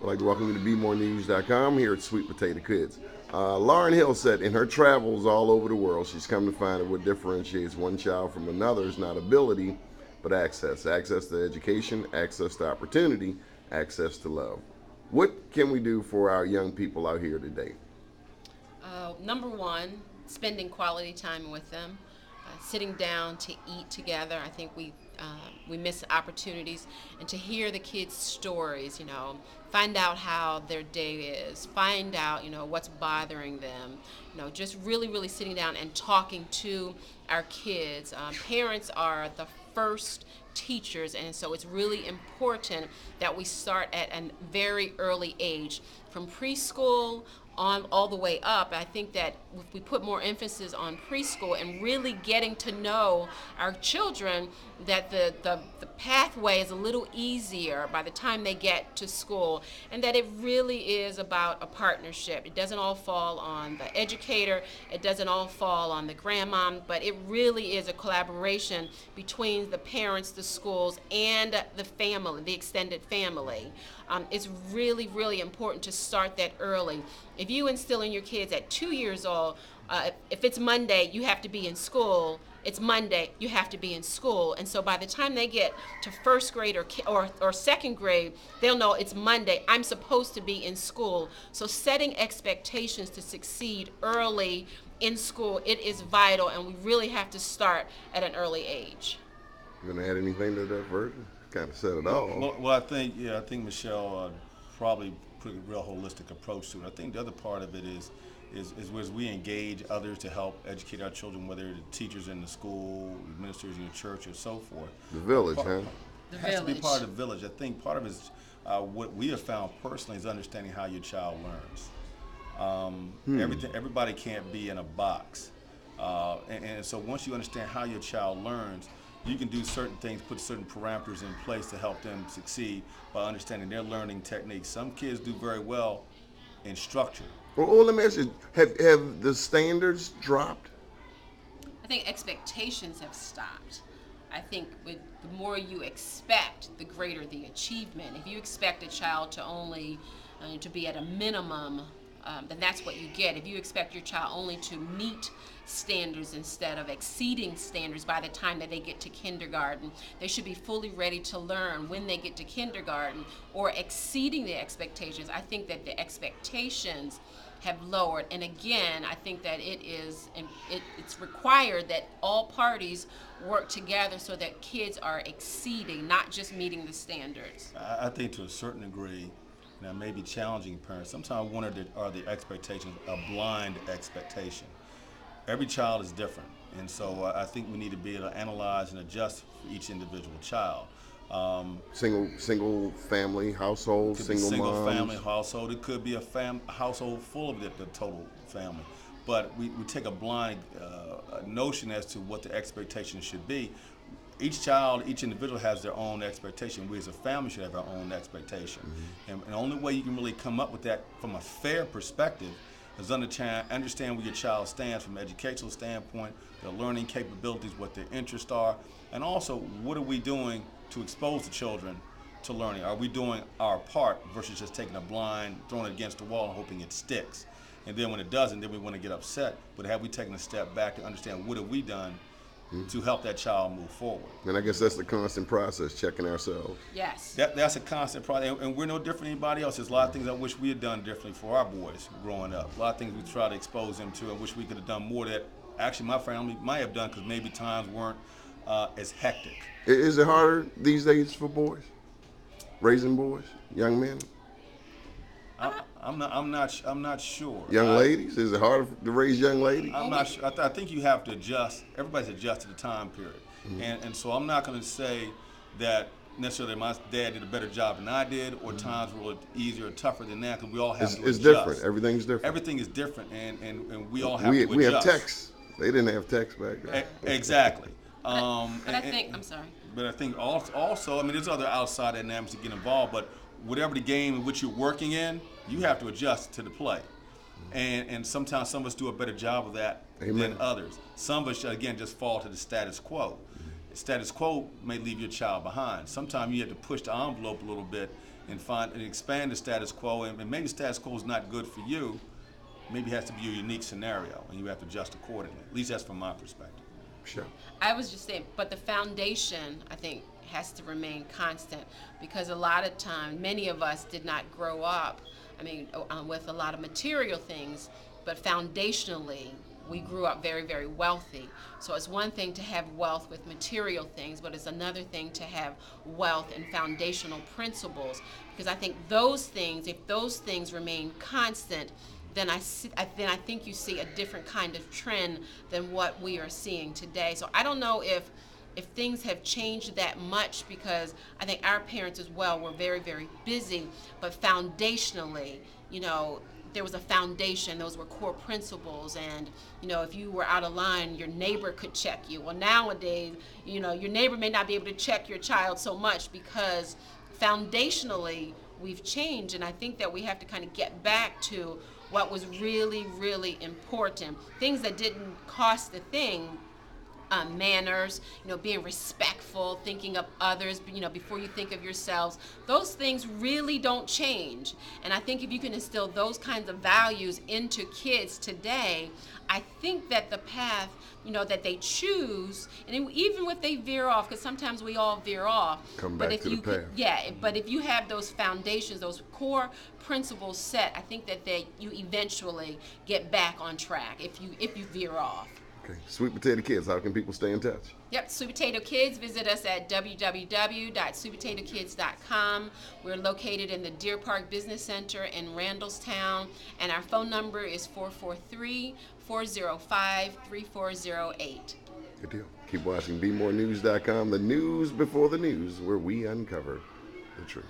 I'd like to welcome you to BMORENEWS.com here at Sweet Potato Kids. Lauren Hill said in her travels all over the world, she's come to find that what differentiates one child from another is not ability, but access. Access to education, access to opportunity, access to love. What can we do for our young people out here today? Number one, spending quality time with them, sitting down to eat together. I think we miss opportunities, and to hear the kids' stories. Find out how their day is. Find out what's bothering them. Just really sitting down and talking to our kids. Parents are the first teachers, and so it's really important that we start at a very early age, from preschool on all the way up. I think that if we put more emphasis on preschool and really getting to know our children, that the pathway is a little easier by the time they get to school, and that it really is about a partnership. It doesn't all fall on the educator, it doesn't all fall on the grandma, but it really is a collaboration between the parents, the schools, and the family, the extended family. It's really important to start that early. If you instill in your kids at 2 years old, if it's Monday, you have to be in school. It's Monday, you have to be in school. And so by the time they get to first grade or second grade, they'll know it's Monday, I'm supposed to be in school. So setting expectations to succeed early in school, it is vital, and we really have to start at an early age. You gonna add anything to that, Virgil? Kind of said it all. Well, I think Michelle probably put a real holistic approach to it. I think the other part of it is as we engage others to help educate our children, whether the teachers in the school, ministers in the church, or so forth. The village, The has to be village. part of the village. I think part of it is what we have found personally is understanding how your child learns. Everybody can't be in a box, and so once you understand how your child learns, you can do certain things, put certain parameters in place to help them succeed by understanding their learning techniques. Some kids do very well in structure. Well, let me ask you: have the standards dropped? I think expectations have stopped. I think the more you expect, the greater the achievement. If you expect a child to only to be at a minimum, then that's what you get. If you expect your child only to meet standards instead of exceeding standards by the time that they get to kindergarten, they should be fully ready to learn when they get to kindergarten, or exceeding the expectations. I think that the expectations have lowered, and again, I think that it's required that all parties work together so that kids are exceeding, not just meeting the standards. I think to a certain degree, now maybe challenging parents, sometimes one are the expectations, a blind expectation. Every child is different, and so I think we need to be able to analyze and adjust for each individual child. Single family household, single moms. Family household. It could be a household full of the total family. But we take a blind notion as to what the expectation should be. Each child, each individual has their own expectation. We as a family should have our own expectation. And the only way you can really come up with that from a fair perspective is understand where your child stands from an educational standpoint, their learning capabilities, what their interests are, and also what are we doing to expose the children to learning. Are we doing our part versus just taking a blind, throwing it against the wall and hoping it sticks? And then when it doesn't, then we want to get upset. But have we taken a step back to understand what have we done to help that child move forward? And I guess that's the constant process, checking ourselves. Yes. That's a constant process, and we're no different than anybody else. There's a lot of things I wish we had done differently for our boys growing up. A lot of things we try to expose them to and wish we could have done more that actually my family might have done, because maybe times weren't as hectic. Is it harder these days for boys? Raising boys, young men? I'm not sure. Young ladies? Is it harder to raise young ladies? I'm not sure. I think you have to adjust. Everybody's adjusted to the time period. And so I'm not going to say that necessarily my dad did a better job than I did, or times were easier or tougher than that, because we all have to adjust. It's different. Everything's different. Everything is different, and we all have to adjust. We have texts. They didn't have text back then. Exactly. But I think, I'm sorry. But I think also, I mean, there's other outside dynamics that get involved, but whatever the game in which you're working in, you have to adjust to the play. And sometimes some of us do a better job of that than others. Some of us, again, just fall to the status quo. Status quo may leave your child behind. Sometimes you have to push the envelope a little bit and expand the status quo. And maybe the status quo is not good for you. Maybe it has to be your unique scenario, and you have to adjust accordingly. At least that's from my perspective. Sure. I was just saying, but the foundation, I think, has to remain constant, because a lot of times, many of us did not grow up, with a lot of material things, but foundationally, we grew up very, very wealthy. So it's one thing to have wealth with material things, but it's another thing to have wealth and foundational principles. Because I think those things, if those things remain constant, then I think you see a different kind of trend than what we are seeing today. So I don't know if things have changed that much, because I think our parents as well were very, very busy, but foundationally, there was a foundation. Those were core principles, and if you were out of line, your neighbor could check you. Well, nowadays, your neighbor may not be able to check your child so much, because foundationally we've changed. And I think that we have to kind of get back to what was really, really important. Things that didn't cost a thing. Manners, being respectful, thinking of others, before you think of yourselves. Those things really don't change. And I think if you can instill those kinds of values into kids today, I think that the path, that they choose, and even if they veer off, because sometimes we all veer off. Come back to the path. But if you have those foundations, those core principles set, I think that you eventually get back on track if you veer off. Okay. Sweet Potato Kids, how can people stay in touch? Yep, Sweet Potato Kids. Visit us at www.sweetpotatokids.com. We're located in the Deer Park Business Center in Randallstown, and our phone number is 443-405-3408. Good deal. Keep watching BMORENEWS.com, the news before the news, where we uncover the truth.